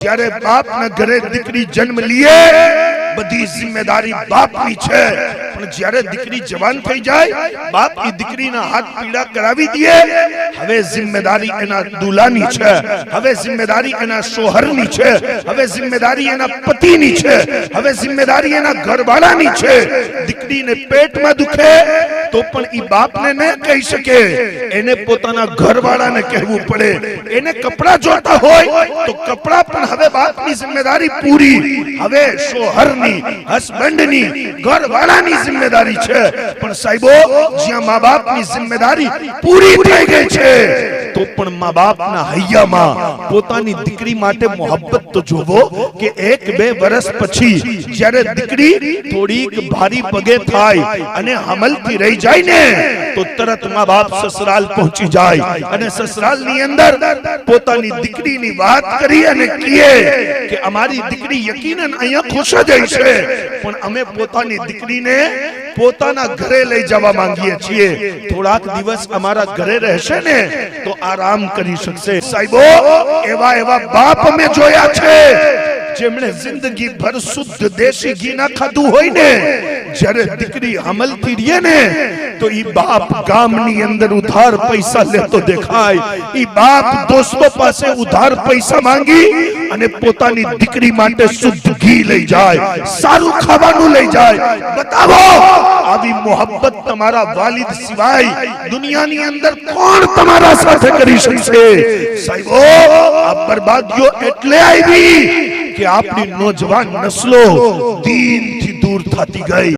ત્યારે બાપના ઘરે દીકરી જન્મ લીએ બધી જિમ્મેદારી બાપની છે, પણ જ્યારે દીકરી જવાન થઈ જાય બાપ એ દીકરીના હાથ પીડા કરાવી દે, હવે જિમ્મેદારી એના દુલાની છે, હવે જિમ્મેદારી એના શોહરની છે, હવે જિમ્મેદારી એના પતિની છે, હવે જિમ્મેદારી એના ઘરવાળાની છે। દીકરીને પેટમાં દુખે તો પણ ઈ બાપને ન કહી શકે, એને પોતાના ઘરવાળાને કહેવું પડે। એને કપડા જોતા હોય તો કપડા પણ હવે બાપની જિમ્મેદારી પૂરી, હવે શોહરની, હસબન્ડની, ઘરવાળાની જિમ્મેદારી છે। પણ સાહેબો જ્યાં મા બાપની જિમ્મેદારી પૂરી થઈ ગઈ છે તો પણ મા બાપના હૈયામાં પોતાની દીકરી માટે મોહબ્બત તો જોવો કે 1-2 વર્ષ પછી જ્યારે દીકરી થોડીક ભારી પગે થાય અને હમલથી રહી જાય ને તો તરત મા બાપ સસરાલ પહોંચી જાય અને સસરાલની અંદર પોતાની દીકરીની વાત કરી અને કહે કે અમારી દીકરી યકીનન અહીંયા ખુશ જ છે, પણ અમે પોતાની દીકરીને પોતાના ઘરે લઈ જવા માંગીએ છીએ, થોડાક દિવસ અમારા ઘરે રહેશે ને તો આરામ કરી શકશે। સાહેબો એવા એવા બાપ અમે જોયા છે જેમણે જિંદગી ભર શુદ્ધ દેશી ઘી ના ખાધું હોય ને, જ્યારે દીકરી અમલથી રહે ને તો ઈ બાપ ગામની અંદર ઉધાર પૈસા લેતો દેખાય, ઈ બાપ દોસ્તો પાસે ઉધાર પૈસા માંગી અને પોતાની દીકરી માટે શુદ્ધ ઘી લઈ જાય, સારું ખાવાનું લઈ જાય। બતાવો આવી મોહબ્બત તમારા વાલિદ સિવાય દુનિયાની અંદર કોણ તમારા સાથે કરી શકશે? સાહેબો આ બરબાદીઓ એટલે આવી કે આપણી નોજવાન નસ્લો દીનથી દૂર થતી ગઈ।